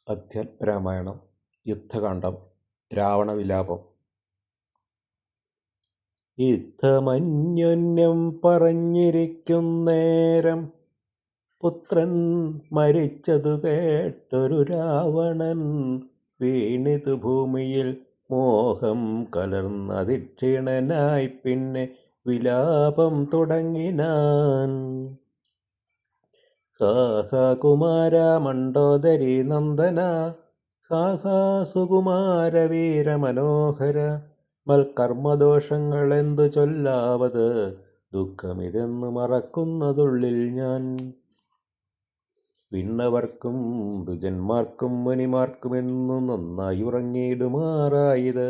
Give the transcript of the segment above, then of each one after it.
അധ്യാത്മരാമായണം യുദ്ധകാന്ഡം രാവണവിലാപം. യുദ്ധമന്യോന്യം പറഞ്ഞിരിക്കുന്നേരം പുത്രൻ മരിച്ചതു കേട്ടൊരു രാവണൻ വീണിതു ഭൂമിയിൽ മോഹം കലർന്നതിക്ഷീണനായി പിന്നെ വിലാപം തുടങ്ങിനാൻ. ഹാ കുമാര മണ്ഡോദരി നന്ദന, ഹാ സുകുമാര വീര മനോഹര, മൽക്കർമ്മദോഷങ്ങൾ എന്തു ചൊല്ലാവത്, ദുഃഖമിതെന്നു മറക്കുന്നതുള്ളിൽ ഞാൻ. വിണ്ണവർക്കും ദുജന്മാർക്കും മുനിമാർക്കുമെന്നു നന്നായി ഉറങ്ങിയിടുമാറായത്,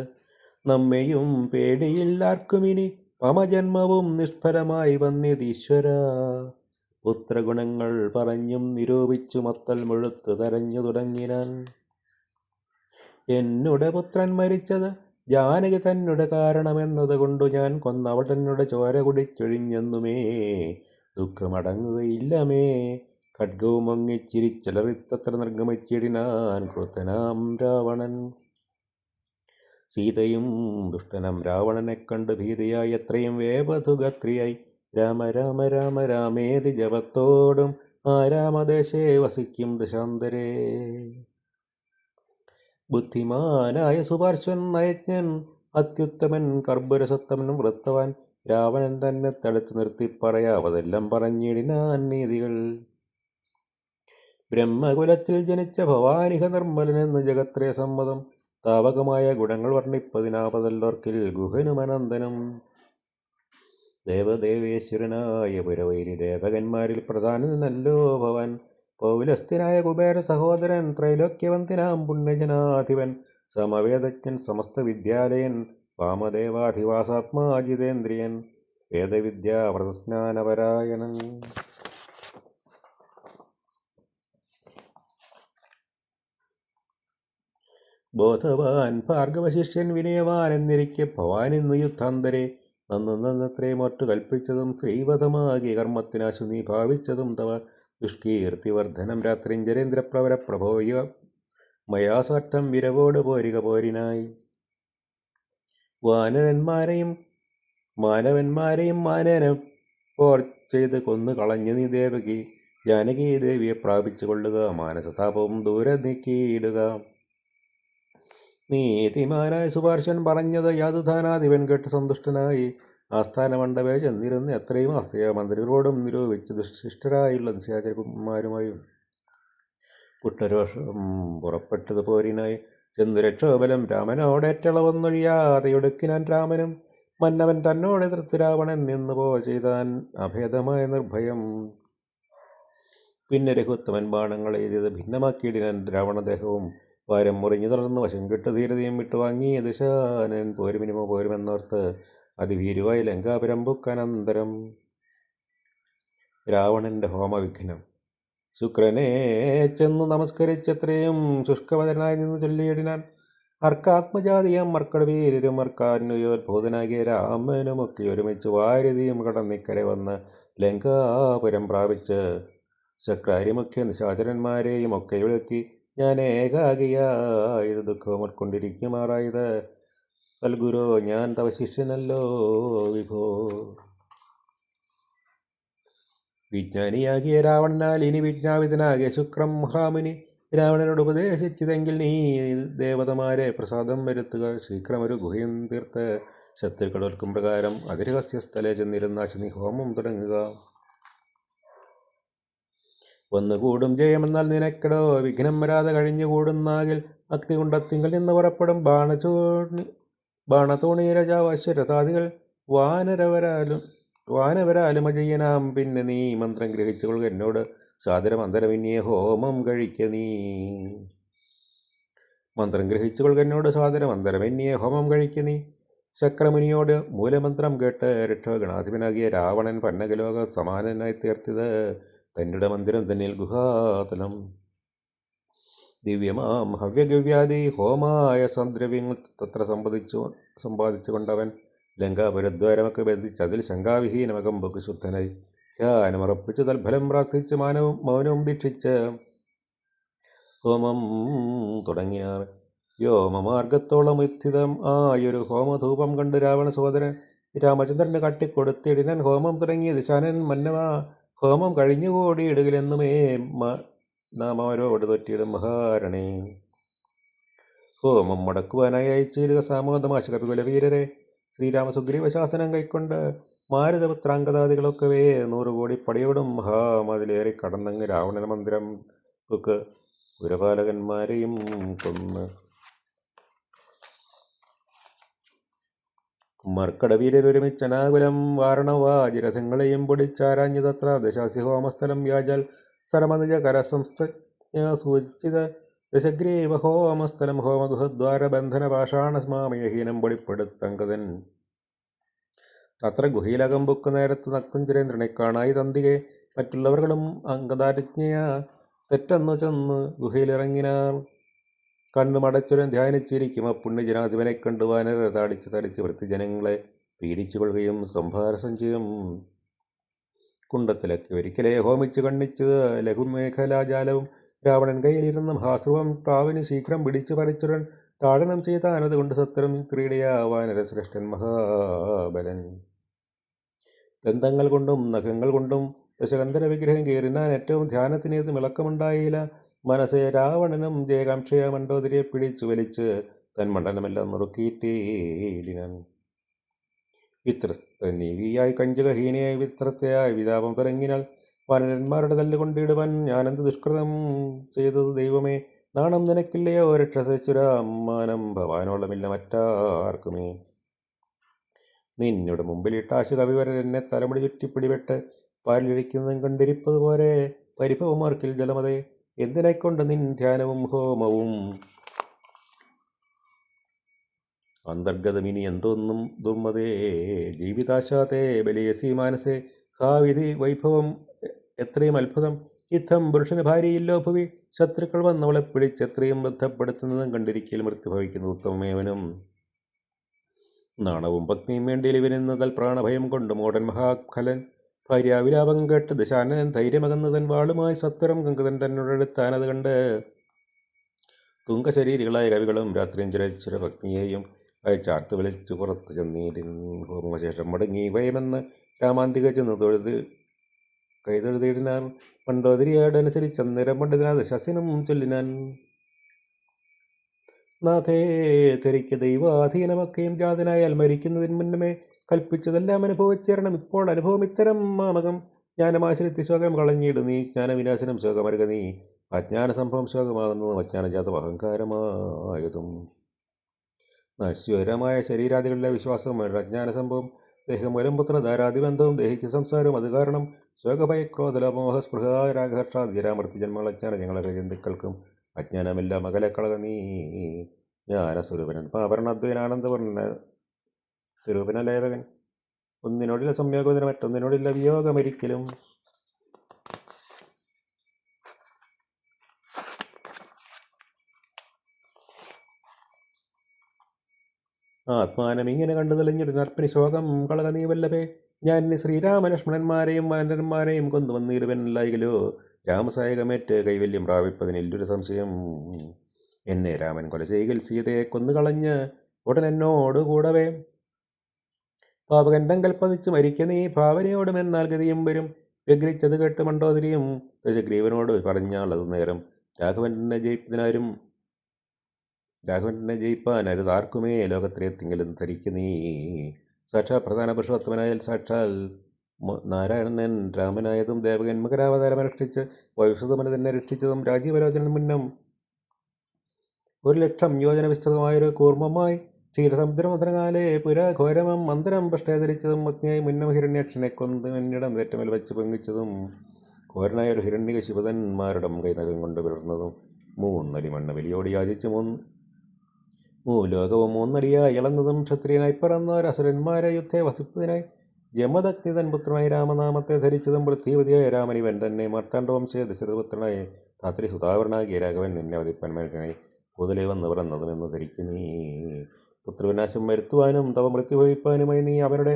നമ്മെയും പേടിയില്ലാർക്കുമിനി മമജന്മവും നിഷ്ഫലമായി വന്നിതീശ്വര. പുത്രഗുണങ്ങൾ പറഞ്ഞും നിരൂപിച്ചു മത്തൽ മുഴുത്തു കരഞ്ഞു തുടങ്ങിനാൻ. എന്നുടെ പുത്രൻ മരിച്ചത് ജാനകി തന്നെ കാരണമെന്നത് കൊണ്ടു ഞാൻ കൊന്നവൾ തന്നെ ചോര കുടിച്ചൊഴിഞ്ഞെന്നുമേ ദുഃഖമടങ്ങുകയില്ലമേ. ഖഡ്ഗവും മങ്ങിച്ചിരിച്ചലറിത്തത്ര നിർഗമിച്ചിടിനാൻ ക്രുദ്ധനാം രാവണൻ. സീതയും ദുഷ്ടനം രാവണനെ കണ്ട് ഭീതിയായി എത്രയും വേപതുഗത്രിയായി രാമ രാമ രാമ രാമേതി ജപത്തോടും ആരാമദേശേ വസിക്കും ദശാന്തരേ. ബുദ്ധിമാനായ സുപാർശ്വൻ നയജ്ഞൻ അത്യുത്തമൻ കർപ്പുരസത്തമൻ വൃത്തവാൻ രാവണൻ തന്നെ തടുത്തു നിർത്തി പറയാവതെല്ലാം പറഞ്ഞിടിനാൻ നീതികൾ. ബ്രഹ്മകുലത്തിൽ ജനിച്ച ഭവാനിഹ നിർമ്മലനെന്ന് ജഗത്രയ സമ്മതം, താവകമായ ഗുണങ്ങൾ വർണ്ണിപ്പതിനാപതല്ലോർക്കിൽ ഗുഹനുമനന്തനും. ദേവദേവേശ്വരനായ പുരവൈരി ദേവകന്മാരിൽ പ്രധാനനല്ലോ ഭവൻ, പൗലസ്ഥനായ കുബേര സഹോദരൻ ത്രൈലോക്യവന്തിനാം പുണ്യജനാധിപൻ, സമവേദജ്ഞൻ സമസ്ത വിദ്യാലയൻ വാമദേവാധിവാസാത്മാ ജിതേന്ദ്രിയൻ, വേദവിദ്യാവ്രതസ്നാനപരായണൻ. ബോധവാൻ ഭാർഗവശിഷ്യൻ വിനയവാൻ എന്നിരിക്കെ ഭവാനെന്ന് യുദ്ധാന്തരെ നന്നത്രേ മറ്റു കൽപ്പിച്ചതും ശ്രീവധമാകിയ കർമ്മത്തിനാശു നീ ഭാവിച്ചതും തവ ദുഷ്കീർത്തിവർദ്ധനം രാത്രിഞ്ചരേന്ദ്രപ്രവര പ്രഭോയ മയാസാറ്റം വിരവോട് പോരിക പോരിനായി. മാനവന്മാരെയും മാനേന പോർ ചെയ്ത് കൊന്നു കളഞ്ഞു നീ ജാനകി ദേവിയെ പ്രാപിച്ചു കൊള്ളുക, മാനസതാപവും ദൂരെ നീക്കിയിടുക. നീതിമാനായ സുപാർശ്വൻ പറഞ്ഞത് യാതുധാനാധിപൻ കേട്ട് സന്തുഷ്ടനായി ആസ്ഥാനമണ്ഡപേ ചെന്നിരുന്ന് എത്രയും ആസ്തയ മന്ത്രികളോടും നിരൂപിച്ച് ദുഷ്ടിഷ്ടരായുള്ള നിശാചരന്മാരുമായും പുട്ടരോഷം പുറപ്പെട്ടത് പോരിനായി ചെന്നു രക്ഷോബലം രാമനോടേറ്റളവൊന്നൊഴിയാതെ ഒടുക്കിനാൻ. രാമനും മന്നവൻ തന്നോട് എതിർത്ത് രാവണൻ നിന്ന് ചെയ്താൻ അഭേദമായ നിർഭയം. പിന്നെ രഘുത്തമൻ ബാണങ്ങൾ എഴുതിയത് ഭിന്നമാക്കിയിടിനാൻ രാവണദേഹവും വാരം മുറിഞ്ഞു തുടർന്ന് വശം കെട്ട് ധീരതയും വിട്ടുവാങ്ങി ദശാനൻ പോരുമിനിമോ പോരുമെന്നോർത്ത് അതിഭീരുവായി ലങ്കാപുരം പുക്കനന്തരം. രാവണന്റെ ഹോമവിഘ്നം. ശുക്രനെ ചെന്നു നമസ്കരിച്ചെത്രയും ശുഷ്കവദനായി നിന്ന് ചൊല്ലിയിടിനാൻ. അർക്കാത്മജാതിയം മർക്കടവീരും അർക്കാന്യോദ്ഭൂതനാകിയ രാമനുമൊക്കെ ഒരുമിച്ച് വാര്യതിയും കടന്നിക്കരെ വന്ന് ലങ്കാപുരം പ്രാപിച്ച് ശക്രാരിമുഖ്യ നിശാചരന്മാരെയും ഒക്കെ വിളക്കി ഞാൻ ഏകാകിയായത് ദുഃഖവും ഉൾക്കൊണ്ടിരിക്കുമാറായത്. സൽഗുരോ ഞാൻ തവ ശിഷ്യനല്ലോ വിഭോ. വിജ്ഞാനിയാകിയ രാവണനാൽ ഇനി വിജ്ഞാപിതനാകിയ ശുക്രം മഹാമുനി രാവണനോട് ഉപദേശിച്ചതെങ്കിൽ നീ ദേവതമാരെ പ്രസാദം വരുത്തുക, ശീഘ്രമൊരു ഗുഹയും തീർത്ത് ശത്രുക്കളോൽക്കും പ്രകാരം അതിരഹസ്യ സ്ഥലേ ചെന്നിരുന്നാശ നീ ഹോമം തുടങ്ങുക. ഒന്നുകൂടും ജയമെന്നാൽ നിനക്കിടോ വിഘ്നം വരാതെ കഴിഞ്ഞുകൂടുന്നാകിൽ അഗ്നികുണ്ടത്തിങ്കൽ നിന്ന് പുറപ്പെടും ബാണതൂണീരജാവശ്വരതാദികൾ വാനവരാലും അജയ്യനാം. പിന്നെ നീ മന്ത്രം ഗ്രഹിച്ചുകൊള്ളുക, എന്നോട് സാദരമന്തരമിന്നിയ ഹോമം കഴിക്ക നീ. മന്ത്രം ഗ്രഹിച്ചുകൊള്ളുക, എന്നോട് സാദരമന്തരമെന്നിയ ഹോമം കഴിക്ക നീ. ശക്രമുനിയോട് മൂലമന്ത്രം കേട്ട് രക്ഷോഗണാധിപനാകിയ രാവണൻ പന്നകലോക സമാനനായി തീർത്തത് തന്നുടെ മന്ദിരം തന്നിൽ ഗുഹാതലം. ദിവ്യമാം ഹവ്യഗവ്യാദി ഹോമായ സദ്രവ്യങ്ങൾ തത്ര സമ്പാദിച്ചു കൊണ്ടവൻ ലങ്കാപുരദ്വാരമൊക്കെ ബന്ധിച്ച് അതിൽ ശങ്കാവിഹീനമകമ്പൊക്കെ ശുദ്ധനായി ധ്യാനമറപ്പിച്ച് തൽഫലം പ്രാർത്ഥിച്ച് മൗനവും ദീക്ഷിച്ച് ഹോമം തുടങ്ങിയാർ. വ്യോമമാർഗത്തോളം എത്തിതം ആയൊരു ഹോമധൂപം കണ്ട് രാവണ സോദരൻ രാമചന്ദ്രന് കട്ടിക്കൊടുത്തിടിനൻ ഹോമം തുടങ്ങി ദിശാനൻ മന്നവ ഹോമം കഴിഞ്ഞുകൂടി ഇടുകിലെന്നുമേ നാം അവരോട് തൊറ്റിയിടും മഹാരണേ. ഹോമം മുടക്കുവാനായി അയച്ചിരുക സാമോദമാശ കപികുലവീരരെ ശ്രീരാമസുഗ്രീവ ശാസനം കൈക്കൊണ്ട് മാരുതപുത്രാംഗതാദികളൊക്കവേ 100 കോടി പടയോടും മഹാമതിലേറി കടന്നങ്ങ് രാവണന മന്ദിരം തുക്ക് പുരപാലകന്മാരെയും കൊന്ന് മർക്കടവീരൊരുമിച്ചനാകുലം വാരണവാജിരഥങ്ങളെയും പൊടിച്ചാരാഞ്ഞു തത്ര ദശാസി ഹോമസ്ഥലം വ്യാജാൽ സരമനുജ കരസംസ്ഥ സൂചിത ദശഗ്രീവ ഹോമസ്ഥലം ഹോമഗുഹദ്വാരബന്ധന പാഷാണസ്മാമയഹീനം പൊടിപ്പെടുത്തങ്കതൻ തത്ര ഗുഹയിലകം ബുക്ക് നേരത്ത് നക്തഞ്ചരേന്ദ്രനെ കാണായി തന്തികെ മറ്റുള്ളവர்களுം അംഗദാരിജ്ഞയ തെറ്റെന്നു ചെന്ന് ഗുഹയിലിറങ്ങിനാർ. കണ്ണുമടച്ചുരൻ ധ്യാനിച്ചിരിക്കും അപ്പുണ്യജനാധിപനെ കണ്ടു വാനര താടിച്ച് തടിച്ച് വൃത്തിജനങ്ങളെ പീഡിച്ചു കൊള്ളുകയും സംഭാരസഞ്ചയം കുണ്ടത്തിലൊക്കെ ഒരിക്കലേ ഹോമിച്ച് കണ്ണിച്ചത് ലഘുമേഖലാജാലവും രാവണൻ കയ്യിലിരുന്ന മഹാസ്രവം താവിന് ശീഘ്രം പിടിച്ചു പറിച്ചുരൻ താടനം ചെയ്താനത് കൊണ്ട് സത്രം ക്രീഡയാ വാനരശ്രേഷ്ഠൻ മഹാബലൻ. ദന്തങ്ങൾ കൊണ്ടും നഖങ്ങൾ കൊണ്ടും ദശകന്ധര വിഗ്രഹം കീറിനാൻ ഏറ്റവും ധ്യാനത്തിനേത് മിളക്കമുണ്ടായില്ല. മനസ്സെ രാവണനും ജയകാംക്ഷയ മണ്ഡോദരിയെ പിടിച്ചു വലിച്ച് തൻ മണ്ഡലമെല്ലാം നുറുക്കിയിട്ടീടിനാൻ. വിത്രസ്ത നീവിയായി കഞ്ചകഹീനയായി വിത്രത്തെയായി വിതാപം തുടങ്ങിനാൾ. വാനരന്മാരുടെ തല്ലുകൊണ്ടിടുവാൻ ഞാനെന്ത് ദുഷ്കൃതം ചെയ്തത് ദൈവമേ, നാണം നിനക്കില്ലയോ രക്ഷസുരാമാനം ഭവാനോളമില്ല മറ്റാർക്കുമേ. നിന്നോട് മുമ്പിലിട്ടാശു കവിവരൻ എന്നെ തലമുടി ചുറ്റിപ്പിടിപെട്ട് പാലിഴിക്കുന്നതും കണ്ടിരിപ്പതുപോലെ പരിഭവമാർക്കിൽ ജലമതേ. എന്തിനെക്കൊണ്ട് നിൻ ധ്യാനവും ഹോമവും അന്തർഗതമിനി എന്തോന്നും ദുർമതേ. ജീവിതാശാതേ ബലിയസി മാനസേ ഹാ വിധി വൈഭവം എത്രയും അത്ഭുതം. യുദ്ധം പുരുഷന് ഭാര്യയില്ലോ ഭുവി ശത്രുക്കൾ വന്നവളെ പിടിച്ചെത്രയും ബന്ധപ്പെടുത്തുന്നതും കണ്ടിരിക്കൽ മൃത്യു ഭവിക്കുന്നത് ഉത്തമമേവനും. നാണവും പത്നിയും വേണ്ടിയിലിവനെന്ന് തൽപ്രാണഭയം കൊണ്ട് മോടൻ മഹാഖലൻ ഭാര്യാവിലാപം കേട്ട് ദശാനനൻ ധൈര്യമകന്ന് തൻ വാളുമായി സത്വരം കങ്കതൻ തന്നോടെടുത്താനത് കണ്ട് തുങ്കശരീരികളായ കവികളും രാത്രിയും ചിരച്ചുര പത്നിയെയും അയച്ചാർത്ത് വിളിച്ചു പുറത്ത് ചെന്നീരിൻ. ഹോമശേഷം മടങ്ങി വയമെന്ന് രാമാന്തിക ചെന്ന് കൈതൊഴുതിയിടിനാർ. മണ്ഡോദരിയോടനുസരിച്ച് അന്നേരം പണ്ഡിതനാഥ ശാസനം ചൊല്ലിനാൻ. നാഥേ, ധരിക്ക ദൈവാധീനമൊക്കെയും ജാതനായാൽ മരിക്കുന്നതിന് മുന്നമേ കൽപ്പിച്ചതെല്ലാം അനുഭവിച്ചേരണം. ഇപ്പോൾ അനുഭവം ഇത്തരം മാമകം ജ്ഞാനമാശ്രിത്യ ശോകം കളഞ്ഞിടു നീ. ജ്ഞാനവിനാശനം ശോകമരുക നീ. അജ്ഞാന സംഭവം ശോകമാകുന്നതും അജ്ഞാനജാതം അഹങ്കാരമായതും. നശ്വരമായ ശരീരാദികളിലെ വിശ്വാസവും അജ്ഞാന സംഭവം ദേഹമൂലം പുത്രധാരാദിബന്ധവും ദേഹിക്ക് സംസാരവും അത് കാരണം ശോകഭയക്രോധലോപമോഹസ്പൃഹ രാഘർഷാദ് ജരാമൃത്യു ജന്മങ്ങൾ അജ്ഞാന ഞങ്ങളെ ജന്തുക്കൾക്കും അജ്ഞാനമെല്ലാം അകലക്കളക നീ. ജ്ഞാനസ്വരൂപനൻ പാപരണദ്വൈനാനന്ദവർണ്ണ സ്വരൂപനലേപകൻ. ഒന്നിനോടില്ല സംയോഗത്തിന് മറ്റൊന്നിനോടില്ല വിയോഗമൊരിക്കലും. ആത്മാനം ഇങ്ങനെ കണ്ടു തെളിഞ്ഞൊരു നർപ്പിനി ശോകം കളക നീ വല്ലഭേ. ഞാൻ ശ്രീരാമലക്ഷ്മണന്മാരെയും വാനരന്മാരെയും കൊന്നുവന്നീരുവനല്ലായികലോ രാമസായകമേറ്റ് കൈവല്യം പ്രാപിപ്പതിനെല്ലൊരു സംശയം. എന്നെ രാമൻ കൊല ചെയ്യൽ സീതയെ കൊന്നുകളഞ്ഞ് ഉടനെന്നോട് കൂടവേ പാപകണ്ഠങ്കൽ പതിച്ച് മരിക്ക നീ. ഭാവനയോടുമെന്നാൽ ഗതിയും വരും. വ്യഗ്രഹിച്ചത് കേട്ട് മണ്ഡോദരിയും ദശഗ്രീവനോട് പറഞ്ഞാളത് നേരം രാഘവനെ ജയിപ്പാനരുതാർക്കുമേ ലോകത്തിലെ തിങ്കലും ധരിക്കു നീ. സാക്ഷാൽ പ്രധാന പുരുഷോത്തമനായാൽ സാക്ഷാൽ നാരായണൻ രാമനായതും ദേവകൻ മകരാവതാരമനുഷ്ഠിച്ച് വൈവസുതമന തന്നെ രക്ഷിച്ചതും രാജീവലോചനൻ മുന്നം 1,00,000 യോജന വിസ്തൃതമായൊരു കൂർമ്മമായി ക്ഷീരസമുദ്രമുദ്രകാലേ പുരാഘോരമം മന്ദിരം പൃഷ്ടേധരിച്ചതും പത്നിയായി മുന്നം ഹിരണ്യാക്ഷനെ കൊന്ന് എന്നിടം ഏറ്റമേൽ വെച്ച് പൊങ്ങിച്ചതും ഘോരനായൊരു ഹിരണ്യക ശിവതന്മാരുടെ കൈനകം കൊണ്ട് പിളർന്നതും 3 അടി മണ്ണ് ബലിയോട് യാചിച്ച് ലോകവും 3 അടിയായി ഇളന്നതും ക്ഷത്രിയനായി പിറന്നവരസുരന്മാരെ യുദ്ധേ വസിപ്പതിനായി ജമദഗ്നി തൻ പുത്രനായി രാമനാമത്തെ ധരിച്ചതും പൃഥ്വിപതിയായ രാമൻ ഇവൻ തന്നെ മാർത്താണ്ഡവംശേ ദശരഥപുത്രനായി ധാത്രി സുതാവരനാകിയ രാഘവൻ നിന്നെ വധിപ്പൻ മനുഷ്യനായി ഭൂതലേ വന്ന് പിറന്നതുമെന്ന് ധരിക്കുന്നു നീ. പുത്രവിനാശം വരുത്തുവാനും തവ മൃത്യു ഭവിപ്പാനുമായി നീ അവരുടെ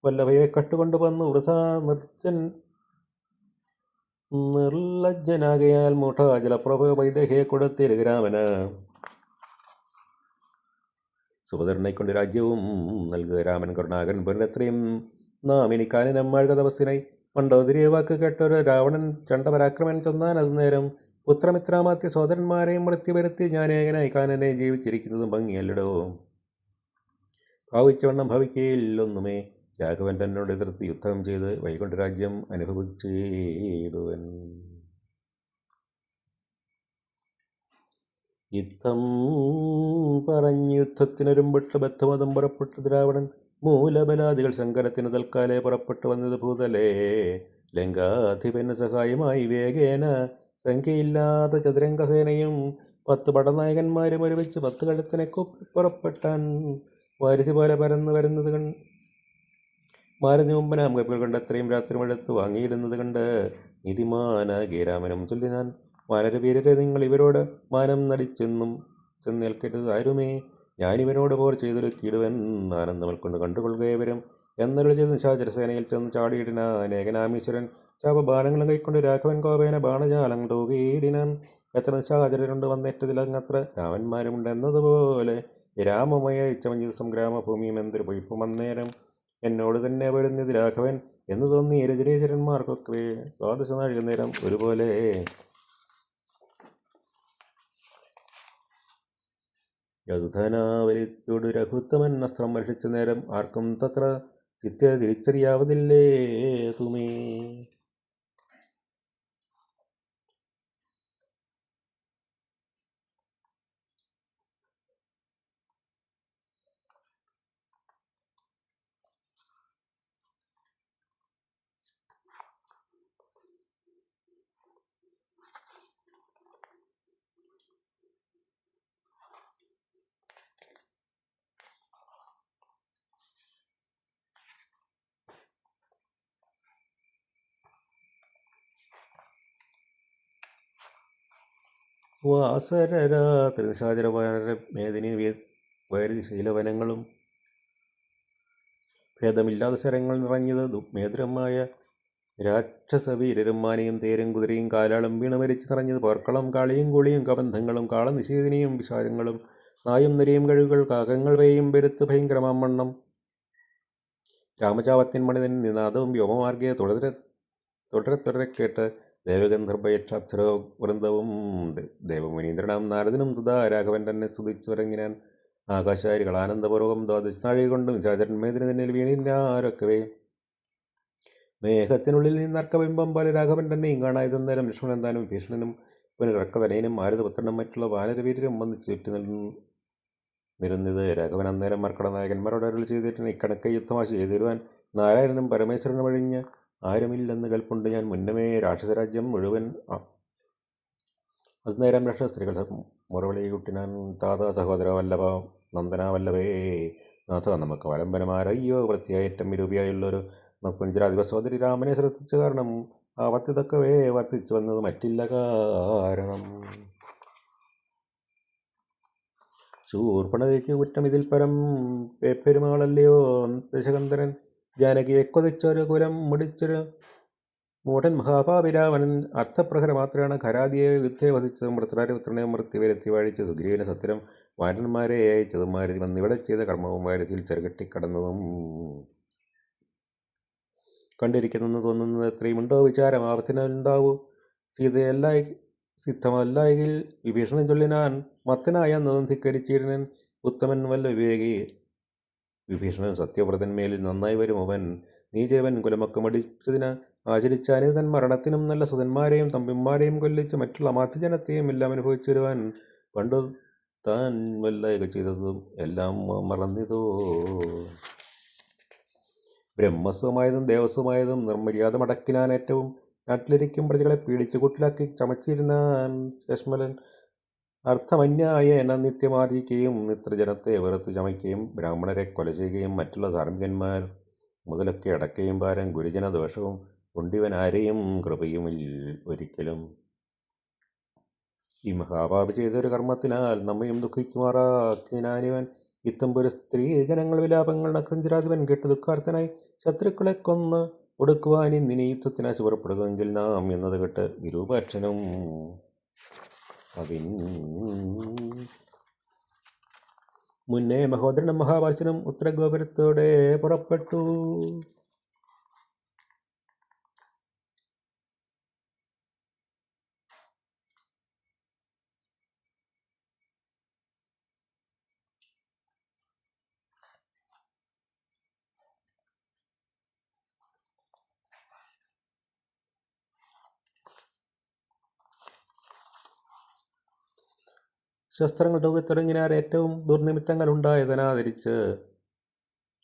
വല്ലഭയെ കട്ടുകൊണ്ടു വന്നു വൃഥാ നിർലജ്ജനാകയാൽ മൂഢാജലപ്രഭ വൈദേഹയെ കൊടുത്തിരു രാമന്. സുഭദ്രനെക്കൊണ്ട് രാജ്യവും നൽകുക രാമൻ കരുണാകരൻ പുനരത്രയും നാം ഇനി കാനനമ്മാഴ്ക തപസ്സിനായി. മണ്ടോദരിയ വാക്ക് കേട്ടൊരു രാവണൻ ചണ്ടപരാക്രമൻ ചൊന്നാൻ അത് നേരം, പുത്രമിത്രാമാത്യ സോദരന്മാരെയും മൃത്യു വരുത്തി ഞാൻ ഏകനായി കാനനെ ജീവിച്ചിരിക്കുന്നതും ഭംഗിയല്ലടോ. ഭാവിച്ചവണ്ണം ഭവിക്കയില്ലൊന്നുമേ. രാഘവൻ തന്നോട് എതിർത്ത് യുദ്ധം ചെയ്ത് വൈകുണ്ഠ രാജ്യം അനുഭവിച്ചേടുവൻ. യുദ്ധം പറഞ്ഞ് യുദ്ധത്തിനൊരുമ്പിട്ട് ബദ്ധമതം പുറപ്പെട്ടു രാവണൻ. മൂലബലാദികൾ ശങ്കരത്തിന് തൽക്കാലെ പുറപ്പെട്ടു വന്നത് ഭൂതലേ. ലങ്കാധിപന് സഹായമായി വേഗേന സംഖ്യയില്ലാത്ത ചതുരംഗസേനയും 10 പടനായകന്മാരും ഒരുമിച്ച് 10 കഴുത്തിനെ പുറപ്പെട്ടാൻ. വാരിധി പോലെ പരന്നു വരുന്നത് മാരുതി മുമ്പനാം കപ്പികൾ കണ്ട് അത്രയും രാത്രി മഴത്ത് വാങ്ങിയിരുന്നത് കണ്ട് നീതിമാനാകിയ രാമനും ചൊല്ലിനാൻ, വാനരവീരരെ, നിങ്ങൾ ഇവരോട് മാനം നടിച്ചെന്നും ചെന്നേൽക്കരുത് ആരുമേ. ഞാനിവനോട് പോർ ചെയ്തൊരുക്കിയിടുവൻ, ആനന്ദം കൊണ്ട് കണ്ടുകൊള്ളുകയവരും എന്നൊരു ചെയ്ത് നിശാചരസേനയിൽ ചെന്ന് ചാടിയിടിനാൻ. അനേകനാമീശ്വരൻ ശാപബാണങ്ങളും കൈക്കൊണ്ട് രാഘവൻ കോപേന ബാണജാലം തൂകിയിടിനാൻ. എത്ര നിശാചരരുണ്ട് വന്നേറ്റതിലങ്ങത്ര രാമന്മാരുമുണ്ട് എന്നതുപോലെ. രാമമയ ചമഞ്ഞത് സംഗ്രാമഭൂമിയും എന്തൊരു പൊയ്പും അന്നേരം എന്നോട് തന്നെ വരുന്നത് രാഘവൻ എന്ന് തോന്നി രജനീശ്വരന്മാർക്കൊക്കെ 12 നാഴിക നേരം ഒരുപോലെ. യദുധനാവലിത്തോട് രഘുത്തമൻ അസ്ത്രം വർഷിച്ച നേരം ആർക്കും തത്ര ചിത്ത തിരിച്ചറിയാവതില്ലേ തുമേ. വാസരരാത്രി നിശാചരവാനര മേദിനി വൈദ്യ ശീലവനങ്ങളും ഭേദമില്ലാത്ത ശരങ്ങൾ നിറഞ്ഞത് മേധുരമായ രാക്ഷസവീരരും മാനയും തേരും കുതിരയും കാലാളും വീണ് മരിച്ച് നിറഞ്ഞത് പോർക്കളം കാളിയും കൂളിയും കബന്ധങ്ങളും കാളനിഷേധിനിയും വിശാരങ്ങളും നായും നിരയും കഴിവുകൾ കാകങ്ങൾ വേയും പെരുത്ത് ഭയങ്കരമാം വണ്ണം. രാമചാവത്തിൻ മണിതൻ നിനാദവും വ്യോമമാർഗയെ തുടരെ കേട്ട് ദേവഗന്ധർഭയക്ഷാപ്സര വൃന്ദവും ദേവമുനീന്ദ്രനാം നാരദനും തുതാ രാഘവൻ തന്നെ സ്തുതിച്ചുറങ്ങിനാൻ. ആകാശാരികൾ ആനന്ദപൂർവ്വം 12 നാഴിക കൊണ്ടും നിശാചരൻ മേദിന് തന്നിൽ വീണിനാരൊക്കവേ. മേഘത്തിനുള്ളിൽ നിന്നർക്കബിംബം പോലെ രാഘവൻ തന്നെയും കാണായതെന്നേരം ലക്ഷ്മണൻ താനും ഭീഷണനും പുനരക്കതനയനും മാരുതപുത്രനും മറ്റുള്ള വാനരവീരരും വന്ന് ചുറ്റി നിരുന്നത്. രാഘവൻ അന്നേരം മർക്കടനായകന്മാരോട് അരുളി ചെയ്തിട്ട് ഇക്കണക്കെ യുദ്ധമാശ ചെയ്തിരുവാൻ നാരായണനും പരമേശ്വരനും ഒഴിഞ്ഞ് ആരുമില്ലെന്ന് കൽപ്പുണ്ട്. ഞാൻ മുന്നമേ രാക്ഷസരാജ്യം മുഴുവൻ. അന്നേരം രാക്ഷസ സ്ത്രീകൾ മുറവിളി കുട്ടിനാൻ, താത സഹോദര വല്ലഭ നന്ദനാവല്ലഭേ നാഥ, നമുക്ക് വലംബനമാരയ്യോ വൃത്തിയായേറ്റം വിരൂപിയായുള്ളൊരു നൃത്തഞ്ചരാധിപ സഹോദരി രാമനെ ശ്രദ്ധിച്ച കാരണം ആവർത്തിതൊക്കവേ വർത്തിച്ചു വന്നത് മറ്റില്ല കാരണം. ശൂർപ്പണതയ്ക്ക് കുറ്റം ഇതിൽ പരം പെരുമാളല്ലയോ ദശകന്ധരൻ. ജാനകിയെ കൊതിച്ചൊരു കുലം മുടിച്ചൊരു മൂഢൻ മഹാഭാവി രാവണൻ അർത്ഥപ്രഹര മാത്രമാണ് ഖരാദിയെ യുദ്ധയെ വധിച്ചതും വൃത്രാരപുത്രനെ മൃത്യു വരുത്തി വാഴിച്ച് സുഗ്രീവനെ സത്വരം വാനന്മാരെ അയച്ചതും മാരുതി വന്നിവിടെ ചെയ്ത കർമ്മവും വാരത്തിൽ ചെറുകെട്ടിക്കടന്നതും കണ്ടിരിക്കുന്നെന്ന് തോന്നുന്നത് എത്രയുമുണ്ടോ വിചാരം ആവർത്തിനുണ്ടാവൂ. സീതയല്ലായി സിദ്ധമല്ലായെങ്കിൽ വിഭീഷണൻ ചൊല്ലിനാൻ, മത്തനായ എന്നതും ധിക്കരിച്ചിരുന്നൻ ഉത്തമൻ വല്ല വിവേകി. വിഭീഷണൻ സത്യവ്രതന്മേലിൽ നന്നായി വരും അവൻ. നീജവൻ കുലമൊക്കെ മടിച്ചതിന് ആചരിച്ചാന് തൻ മരണത്തിനും നല്ല സുതന്മാരെയും തമ്പിന്മാരെയും കൊല്ലിച്ച് മറ്റുള്ള മാതൃജനത്തെയും എല്ലാം അനുഭവിച്ചു വരുവാൻ. പണ്ടു താൻ വല്ലയൊക്കെ ചെയ്തതും എല്ലാം മറന്നിതോ. ബ്രഹ്മസ്വമായതും ദേവസ്വമായതും നിർമര്യാദ മടക്കിനാൻ ഏറ്റവും നാട്ടിലിരിക്കും പ്രജകളെ പീഡിച്ച് കൂട്ടിലാക്കി ചമച്ചിരുന്നാൻ ലക്ഷ്മണൻ. അർത്ഥമന്യായേന നിത്യമാർജിക്കുകയും നിത്രജനത്തെ വെറുത്ത് ചമയ്ക്കുകയും ബ്രാഹ്മണരെ കൊല ചെയ്യുകയും മറ്റുള്ള ധാർമ്മികന്മാർ മുതലൊക്കെ അടക്കുകയും ഭാരം ഗുരുജന ദോഷവും കൊണ്ടിവൻ ആരെയും കൃപയും ഒരിക്കലും. ഈ മഹാപാപി ചെയ്തൊരു കർമ്മത്തിനാൽ നമ്മയും ദുഃഖിക്കുമാറാക്കിനാനിവൻ. ഇത്തമ്പൊരു സ്ത്രീ ജനങ്ങൾ വിലാപങ്ങൾ നക്തഞ്ചരാധിപൻ കേട്ട് ദുഃഖാർത്ഥനായി ശത്രുക്കളെ കൊന്ന് ഒടുക്കുവാൻ ഇന്നിനി യുദ്ധത്തിനാശ് പുറപ്പെടുകയെങ്കിൽ നാം എന്നത് കേട്ട് വിരൂപാക്ഷനും അതിൻ മുന്നേ മഹോദരനും മഹാപാർശനും ഉത്തരഗോപുരത്തോടെ പുറപ്പെട്ടു. ശസ്ത്രങ്ങൾ തൂകിത്തുടങ്ങിനാർ ഏറ്റവും ദുർനിമിത്തങ്ങൾ ഉണ്ടായതിനാദരിച്ച്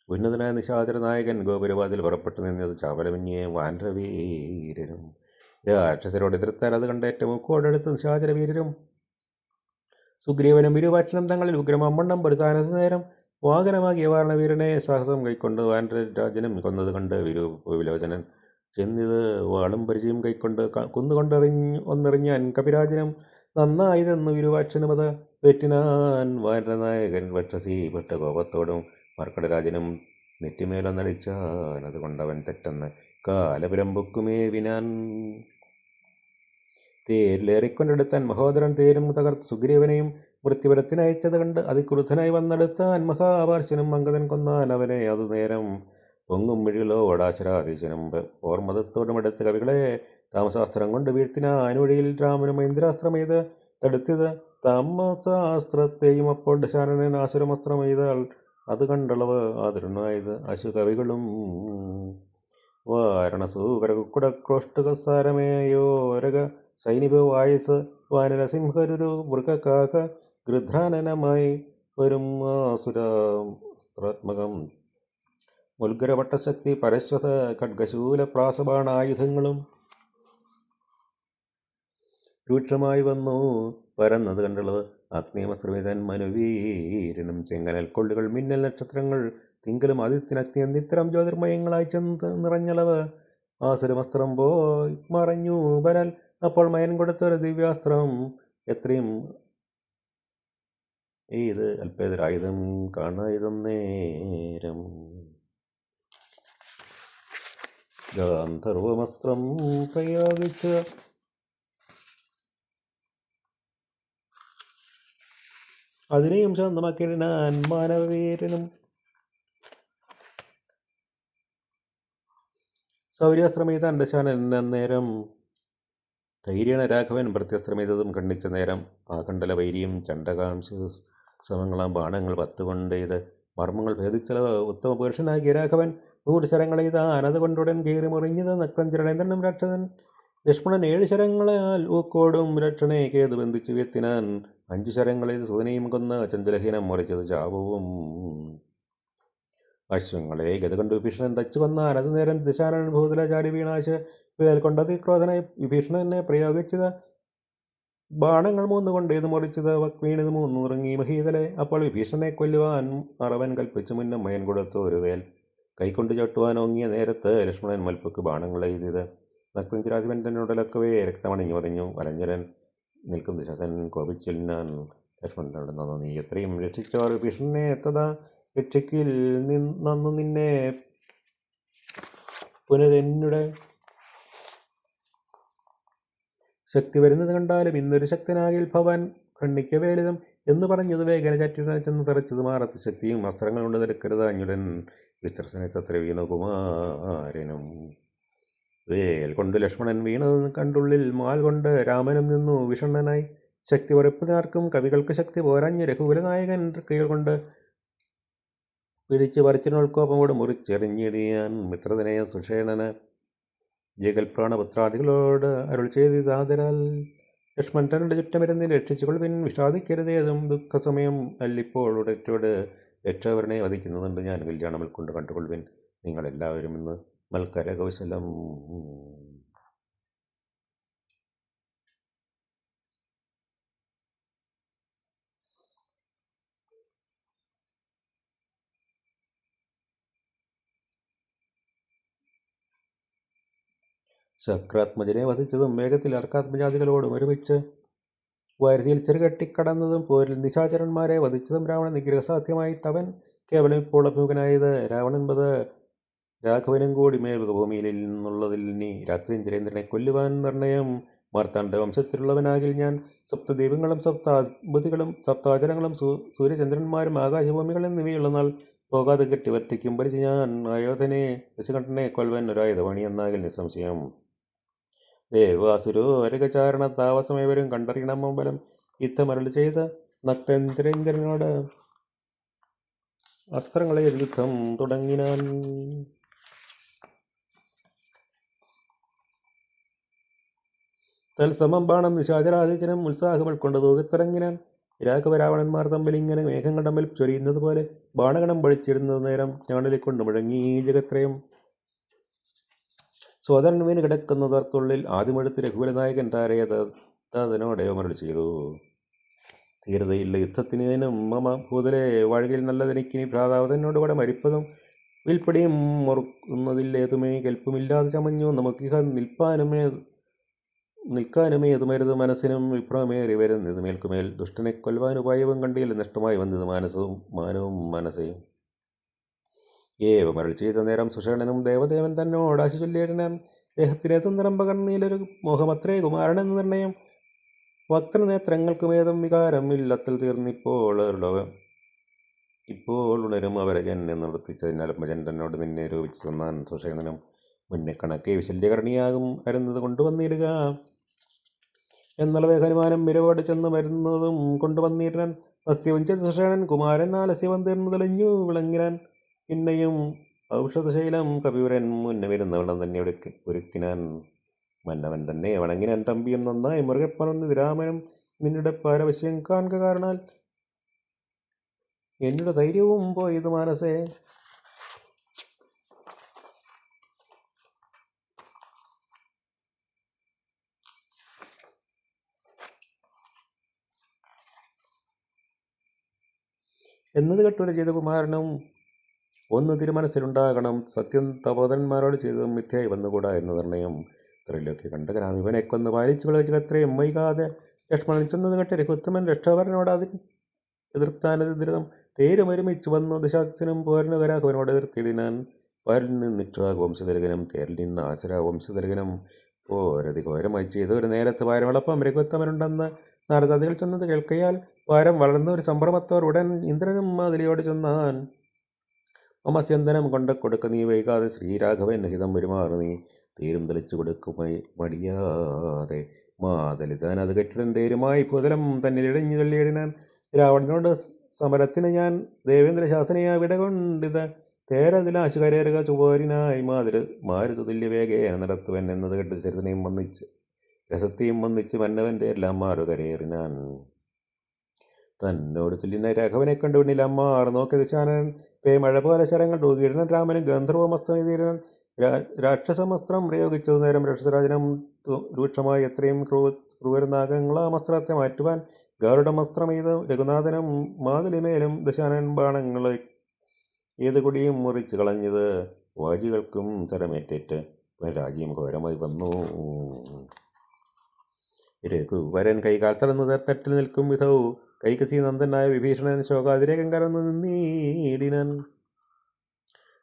ഉന്നതനായ നിശാചര നായകൻ ഗോപുരവാതിൽ പുറപ്പെട്ടു നിന്നത് ചാവലമന്യേ വാനരവീരനും രാക്ഷസരോട് എതിർത്താൽ അത് കണ്ട ഏറ്റവും മൂക്കോടടുത്ത് നിശാചരവീരരും സുഗ്രീവനും വിരൂപാക്ഷനും തങ്ങളിൽ ഉഗ്രമമ്മണ്ണം പൊരുത്താനത് നേരം വാഹനമാകിയ വാരണവീരനെ സാഹസം കൈക്കൊണ്ട് വാനരരാജനും കൊന്നത് കണ്ട് വിലോചനൻ ചെന്നിത് വാളും പരിചയം കൈക്കൊണ്ട് ഒന്നെറിഞ്ഞാൻ കപിരാജനും നന്നായതെന്നു വിരൂപാക്ഷനും അത് വെറ്റിനാൻ വാനരനായകൻ വക്ഷസി പെട്ട കോപത്തോടും മർക്കടരാജനും നെറ്റിമേലൊന്നടിച്ചാൻ അതുകൊണ്ടവൻ തെറ്റെന്ന് കാലപുരം പൊക്കുമേവിനാൻ. തേരിലേറിക്കൊണ്ടെടുത്താൻ മഹോദരൻ തേരും തകർത്ത് സുഗ്രീവനെയും മൃത്യുപുരത്തിനയച്ചത് കണ്ട് അതിക്രുദ്ധനായി വന്നെടുത്താൻ മഹാപാർശ്വനും അങ്കദൻ കൊന്നാൻ അവനെ അതു നേരം പൊങ്ങും മിഴികളോ ഓടാശരാധീശനും ഓർമ്മതത്തോടും എടുത്ത കവികളെ താമസാസ്ത്രം കൊണ്ട് വീഴ്ത്തിനാൻ വഴിയിൽ രാമനും ഇന്ദ്രാസ്ത്രമെയ്ത് തടുത്തത് താമസാസ്ത്രത്തെയും അപ്പോൾ ദശാനനൻ ആസുരമസ്ത്രമെയ്താൽ അത് കണ്ടളവ് ആദരണമായത് അശുകവികളും വാരണസൂകരകുക്കുടക്രോഷ്ടകസാരമേയോരക സൈനിക വായസ് വാനരസിംഹരു മൃഗകാക ഗൃധ്രാനനമായി വരും ആസുരാസ്ത്രാത്മകം ഉൽഗ്രവട്ടശക്തി പരശ്വത ഖഡ്ഗശൂല പ്രാസബാണായുധങ്ങളും രൂക്ഷമായി വന്നു പരന്നത് കണ്ടുള്ളത് അഗ്നിമസ്ത്രവിധൻ മനുവീരനും ചെങ്ങനൽ കൊള്ളുകൾ മിന്നൽ നക്ഷത്രങ്ങൾ തിങ്കലും ആദിത്യനഗ്നി എന്നിത്തരം ജ്യോതിർമയങ്ങളായി ചെന്ന് നിറഞ്ഞളവ് ആസുരമസ്ത്രം പോയി മറഞ്ഞു വരാൽ അപ്പോൾ മയൻ കൊടുത്തൊരു ദിവ്യാസ്ത്രം എത്രയും ഏത് അല്പേതരായുധം കാണായുധം നേരം ഗാന്ധർവമസ്ത്രം പ്രയോഗിച്ച് അതിനെയും ശാന്തമാക്കിയിടാൻ മാനവീരനും സൗര്യാസ്ത്രമെയ്താൻ ദശാനൻ നേരം ധൈര്യേണ രാഘവൻ പ്രത്യസ്ത്രമെയ്തതും ഖണ്ഡിച്ച നേരം ആകണ്ഡല വൈരിയും ചണ്ഡകാംശ സമങ്ങളാം ബാണങ്ങൾ 10 കൊണ്ടെയ്ത് മർമ്മങ്ങൾ ഭേദിച്ച ഉത്തമ പുരുഷനാകിയ രാഘവൻ 100 ശരങ്ങളെയ്താൻ അതുകൊണ്ടുടൻ കീറി മുറിഞ്ഞത് നക്തഞ്ചരണേന്ദ്രനും രാക്ഷസൻ ലക്ഷ്മണൻ 7 ശരങ്ങളാൽ ഊക്കോടും രക്ഷണേ കേതു ബന്ധിച്ചു വീഴ്ത്തിനാൻ 5 ശരങ്ങളെയ്ത് സുതനെയും കൊന്ന് ചഞ്ചലഹീനം മുറിച്ചത് ചാപവും അശ്വങ്ങളെ ഗതകൊണ്ട് വിഭീഷണൻ തച്ചു കൊന്നാൻ അത് നേരം ദശാനൻ ഭൂതലചാരി വീണാശ് വേൽ കൊണ്ടതിക്രോധനായി വിഭീഷണനെ പ്രയോഗിച്ചത് ബാണങ്ങൾ 3 കൊണ്ട് ഇത് മുറിച്ചത് വീണത് 3 ഇറങ്ങി മഹീതലെ. അപ്പോൾ വിഭീഷണനെ കൊല്ലുവാൻ അറവൻ കൽപ്പിച്ചു മുന്നം മയൻ കൊടുത്തു ഒരു വേൽ കൈക്കൊണ്ട് ചട്ടുവാൻ ഓങ്ങിയ നേരത്ത് ലക്ഷ്മണൻ മൽപ്പുക്ക് ബാണങ്ങൾ എഴുതിയത് നക്തഞ്ചരാധിപൻ തന്നോടലൊക്കവേ രക്തമണിഞ്ഞു പറഞ്ഞു. വലഞ്ഞരൻ നിൽക്കും ദിശാസൻ കോപിച്ചിൽ ഞാൻ ലക്ഷ്മണനോട് നന്നു നീ എത്രയും രക്ഷിച്ചവർ വിഭീഷണനെ എത്തതാ രക്ഷിക്കിൽ നന്നു നിന്നെ പുനരെന്നുടെ ശക്തി വരുന്നത് കണ്ടാലും ഇന്നൊരു ശക്തനാകിൽ ഭവൻ ഖണ്ഡിക്കവേലിതം എന്ന് പറഞ്ഞത് വേഗന ചറ്റിട ചെന്ന് തറച്ചത് മാറത്ത് ശക്തിയും വസ്ത്രങ്ങൾ കൊണ്ട് തെടുക്കരുത് അഞ്ഞുടൻ വിത്രസനെ തത്ര വീണു കുമാരനും വേൽ കൊണ്ട് ലക്ഷ്മണൻ വീണത് കണ്ടുള്ളിൽ മാൽ കൊണ്ട് രാമനും നിന്നു വിഷണ്ണനായി ശക്തി ഉറപ്പതിനാർക്കും കവികൾക്ക് ശക്തി പോരാഞ്ഞ് രഘുകുലനായകൻ കൈകൾ കൊണ്ട് പിടിച്ച് പറിച്ചിനോൾക്കോപ്പം കൂടെ മുറിച്ചെറിഞ്ഞിടിയാൻ മിത്രതനയ സുഷേണന് ജഗൽപ്രാണപുത്രാദികളോട് അരുൾ ചെയ്താതരാൽ ലക്ഷ്മൺ തന്റെ ചുറ്റമിരുന്ന് രക്ഷിച്ചുകൊള്ളുവിൻ വിഷാദിക്കരുതേതും ദുഃഖസമയം അല്ലിപ്പോൾ ഉടറ്റോട് രക്ഷാവരനെ വധിക്കുന്നുണ്ട് ഞാൻ കല്യാണം കൊണ്ട് കണ്ടുകൊള്ളുവിൻ നിങ്ങളെല്ലാവരും ഇന്ന് മൽക്കര കൗശലം. ശക്രാത്മജനെ വധിച്ചതും വേഗത്തിൽ അർക്കാത്മജാതികളോടും ഒരുമിച്ച് വരുതിയിൽ ചെറുകെട്ടിക്കടന്നതും പോരിൽ നിശാചരന്മാരെ വധിച്ചതും രാവണൻ നിഗ്രഹസാധ്യമായിട്ട് അവൻ കേവലം ഇപ്പോൾ അഭിമുഖനായത് രാവണൻ രാഘവനും കൂടി മേൽഭൂമിയിൽ നിന്നുള്ളതിൽ നീ രാത്രി ഇന്ദ്രേന്ദ്രനെ കൊല്ലുവാൻ നിർണയം. മാർത്താണ്ഡ വംശത്തിലുള്ളവനാകിൽ ഞാൻ സപ്തദീപങ്ങളും സപ്താബുധികളും സപ്താചരങ്ങളും സൂര്യചന്ദ്രന്മാരും ആകാശഭൂമികൾ എന്നിവയുള്ള നാൾ പോകാതെ കെട്ടി വറ്റിക്കും ഭരിച്ച് ഞാൻ ആയോധനെ ദശകണ്ഠനെ കൊൽവൻ ഒരായുധവാണി എന്നാകിൽ നിസ്സംശയം. ദേവാസുരോ അരകചാരണ താവസമേവരും കണ്ടറിയണം അമ്പലം യുദ്ധമരൾ ചെയ്ത നക്തേന്ദ്രേന്ദ്രനോട് അസ്ത്രങ്ങളെ യുദ്ധം തുടങ്ങിനാൻ. തത്സമം ബാണം നിശാചരാധിചനം ഉത്സാഹം ഉൾക്കൊണ്ട് തൂകത്തിറങ്ങിനാൻ. രാഘവരാവണന്മാർ തമ്മിൽ ഇങ്ങനെ മേഘങ്ങൾ തമ്മിൽ ചൊരിയുന്നത് പോലെ ബാണഗണം പഴിച്ചിരുന്നത് നേരം ഞാണിലെക്കൊണ്ട് മുഴങ്ങി ജഗത്രയം. സോദരൻ വീണ് കിടക്കുന്ന തർത്തുള്ളിൽ ആദ്യമെടുത്ത് രഘുവരനായകൻ താരയതനോടെ മരൾ ചെയ്തു. ധീരതയില്ല യുദ്ധത്തിനും മമ ഭൂതലെ വഴകിൽ നല്ലതെനിക്കിനി ഭ്രാതാവതനോട് കൂടെ മരിപ്പതും വിൽപ്പടിയും മുറുക്കുന്നതില്ലേതുമേ കെൽപ്പുമില്ലാതെ ചമഞ്ഞു നമുക്കിഹ നിൽക്കാനുമേതുമരുത് മനസ്സിനും വിഭ്രമേറി വരുന്നത് മേൽക്കുമേൽ ദുഷ്ടനെ കൊല്ലുവാൻ ഉപായവും കണ്ടില്ല നഷ്ടമായി വന്നത് മാനവും മനസ്സേയും. മരൾ ചെയ്ത നേരം സുഷേണനും ദേവദേവൻ തന്നോട് ആശു ചൊല്ലിയിടാൻ ദേഹത്തിലെ തുന്തരം പകർന്നീലൊരു മോഹമത്രേ കുമാരനെന്ന് നിർണയം. വക്രനേത്രങ്ങൾക്കുമേതും വികാരം ഇല്ലത്തിൽ തീർന്നിപ്പോൾ ഇപ്പോൾ ഉണരും അവരജൻ എന്ന് നിർത്തിച്ചതിനാൽ അത്മജൻ തന്നോട് നിന്നെ രൂപിച്ചു തന്നാൻ. സുഷേണനും മുന്നേ കണക്കെ വിശല്യകരണിയാകും അരുന്നത് കൊണ്ടുവന്നിടുക എന്നുള്ള ഹനുമാനം മിരവോട് ചെന്ന് മരുന്നതും കൊണ്ടുവന്നിടാൻ. സസ്യവും ചെയ്ത സുഷേണൻ കുമാരൻ ആലസ്യവം തീർന്നു തെളിഞ്ഞു വിളങ്ങിനാൻ. പിന്നെയും ഔഷധശൈലം കപിവരൻ മുന്നേ വരുന്ന വെള്ളം തന്നെ ഒരുക്കിനാൻ. മന്നവൻ തന്നെ വണങ്ങിനാൻ. തമ്പിയും നന്നായി മുറുകെ പറന്ന് രാമനും നിന്നുടെ പാരവശ്യം കാണുക കാരണാൽ എന്നുടെ ധൈര്യവും പോയത് മാനസേ. എന്നത് കെട്ടുവരെ ചെയ്ത കുമാരനും ഒന്ന് തിരുമനസ്സിലുണ്ടാകണം. സത്യം തപോധന്മാരോട് ചെയ്തതും മിഥ്യയായി വന്നുകൂടാ എന്ന നിർണയം. ത്രിലോക്യ കണ്ടകനാം ഇവനെ കൊന്ന് പാലിച്ചു കളഞ്ഞ അത്രയും വൈകാതെ ലക്ഷ്മണൻ ചെന്നത് കേട്ട് രഘുത്തമൻ രക്ഷാപരനോട് അതിന് എതിർത്താനതിദ്രതം തേരുമൊരുമിച്ച് വന്നു. ദശാസിനും പോരനു രാഘവനോട് എതിർത്തിടിനാൻ. പാരിൽ നിന്നിട്ടാക് വംശതലകനും തേരിൽ നിന്ന് ആചര വംശതലകനും പോരതി ഘോരമായി ചെയ്ത ഒരു നേരത്ത് പാരമളപ്പം രഘുത്തമനുണ്ടെന്ന് നാരദാദികൾ ചെന്നത് കേൾക്കയാൽ വാരം വളർന്ന ഒരു സംഭ്രമത്തോർ ഉടൻ ഇന്ദ്രനും മാതിലിയോട് ചെന്നാൻ. മമസ്യന്തനം കൊണ്ട് കൊടുക്ക നീ വൈകാതെ ശ്രീരാഘവൻ ഹിതം പെരുമാറു നീ തേരും തെളിച്ചു കൊടുക്കുമായി മടിയാതെ. മാതലിതാൻ അത് കെട്ടിടൻ തേരുമായി ഭൂതലം തന്നിലിടഞ്ഞു ചൊല്ലിയിടിനാൻ. രാവണനോട് സമരത്തിന് ഞാൻ ദേവേന്ദ്ര ശാസനയാ വിടകൊണ്ടിത് തേരതിലാശു കരേറുക ചുപോരിനായി മാരുത തുല്യവേഗേന നടത്തുവൻ എന്നത് കേട്ട് ചരിതനെയും വന്നിച്ച് രസത്തെയും വന്നിച്ച് മന്നവൻ തേരെല്ലാം മാറു കരേറിനാൻ. തന്നോട് തുല്യനായി രാഘവനെ കണ്ടു പിന്നിലമ്മാർ നോക്കി ദിശാനൻ മഴ പോലെ ശരങ്ങൾ തൂകിയിടനൻ. രാമനും ഗന്ധർവമസ്ത്രം എഴുതിയിടനൻ. രാക്ഷസമസ്ത്രം പ്രയോഗിച്ചതു നേരം രാക്ഷസരാജനം രൂക്ഷമായി എത്രയും ക്രൂരനാഗങ്ങളാമസ്ത്രത്തെ മാറ്റുവാൻ ഗരുഡമസ്ത്രം ചെയ്ത് രഘുനാഥനും മാതലിമേലും ദശാനൻ ബാണങ്ങളെ ഏത് കൊടിയും മുറിച്ച് കളഞ്ഞത് വാജികൾക്കും ചരമേറ്റേറ്റ് രാജ്യം ഘോരമായി വന്നു. രഘുവരൻ കൈകാൽ തളർന്ന് തട്ടിൽ നിൽക്കും വിധവും കൈകസി നന്ദനായ വിഭീഷണൻ ശോകാതിരേകം കലർന്നു നിന്നീടിനാൻ.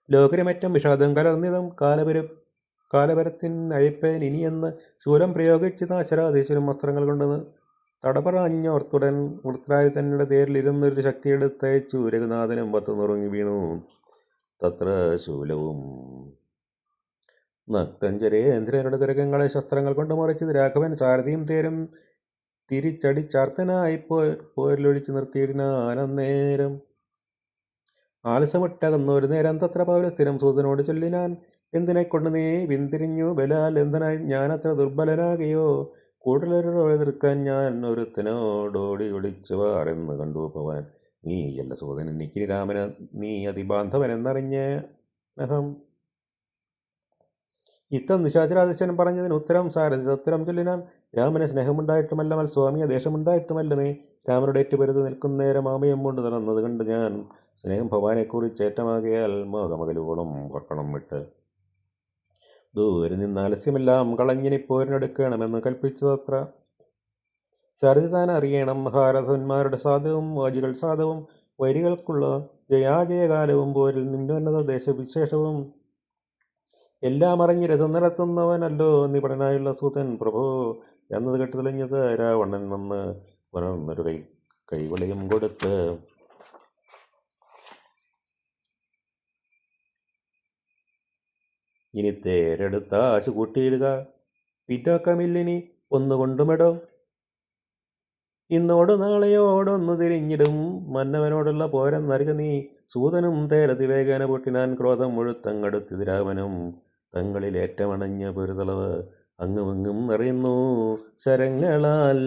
ലോകരമറ്റം വിഷാദം കലർന്നിതം കാലപരത്തിൻ അയപ്പേൻ ഇനിയെന്ന് ശൂലം പ്രയോഗിച്ച് നാശരാധീശനും വസ്ത്രങ്ങൾ കൊണ്ടെന്ന് തടപറഞ്ഞോർത്തുടൻ വൃത്രായി തന്നുടെ തേരിലിരുന്നൊരു ശക്തിയെടുത്തയച്ചു. രഘുനാഥനും പത്ത് നുറുങ്ങി വീണു തത്ര ശൂലവും. നക്തഞ്ചരേന്ദ്രനുടെ തുരകങ്ങളെ ശസ്ത്രങ്ങൾ കൊണ്ട് മുറിച്ചത് രാഘവൻ സാരഥിയും തേരും തിരിച്ചടിച്ചാർത്തനായി പോരിലൊഴിച്ചു നിർത്തിയിടിനാനന്നേരം. ആലസമിട്ടകന്നൊരു നേരം തത്ര പൗരസ്ഥിരം സൂതനോട് ചൊല്ലിനാൻ. എന്തിനെക്കൊണ്ട് നീ പിന്തിരിഞ്ഞു ബലാൽ എന്തിനായി ഞാനത്ര ദുർബലനാകയോ കൂടുതലൊരു എതിർക്കാൻ ഞാൻ ഒരുത്തനോടോടി ഒളിച്ചു വാറെന്ന് കണ്ടു പോവാൻ നീ എല്ലാ സൂതൻ എനിക്കിനി രാമന് നീ അതിബാന്ധവനെന്നറിഞ്ഞ നഹം. ഇത്തം നിശാചരാദിശൻ പറഞ്ഞതിന് ഉത്തരം സാരഥി ഉത്തരം ചൊല്ലിനാൻ. രാമന് സ്നേഹമുണ്ടായിട്ടുമല്ല മത്സ്വാമിയെ ദേഷമുണ്ടായിട്ടുമല്ലമേ രാമനുടെ ഏറ്റുപരുത് നിൽക്കുന്നേരം ആമയം കൊണ്ട് നടന്നത് കണ്ട് ഞാൻ സ്നേഹം ഭവാനെക്കുറിച്ച് ഏറ്റമാകിയാൽ മോഹമകലോളം ഓർക്കണം വിട്ട് ദൂരെ നിന്ന് ആലസ്യമെല്ലാം കളഞ്ഞിനിപ്പോരിനെടുക്കണമെന്ന് കൽപ്പിച്ചതത്ര. സാരഥി താൻ അറിയണം മഹാരഥന്മാരുടെ സാധവും വാജികൾ സാധവും വൈരികൾക്കുള്ള ജയാജയകാലവും പോരിൽ നിന്നോന്നത ദേശവിശേഷവും എല്ലാം അറിഞ്ഞ് രഥം നടത്തുന്നവനല്ലോ നിപടനായുള്ള സൂതൻ പ്രഭോ എന്നത് കേട്ട് തെളിഞ്ഞത് രാവണൻ വന്ന് വളർന്നൊരു കൈവളയും കൊടുത്ത് ഇനി തേരെടുത്ത ആശു കൂട്ടിയിടുക പിന്നോക്കമില്ലിനി ഒന്നുകൊണ്ടുമെടോ ഇന്നോട് നാളെയോടൊന്നു തിരിഞ്ഞിടും മന്നവനോടുള്ള പോരെന്നറിക നീ സൂതനും തേരതിവേഗന പൊട്ടിനാൻ ക്രോധം മുഴുത്തങ്ങടുത്തിതിരാവനും തങ്ങളിലേറ്റമണഞ്ഞ പൊരുതളവ് അങ്ങുമിങ്ങും നിറയുന്നു ശരങ്ങളാൽ.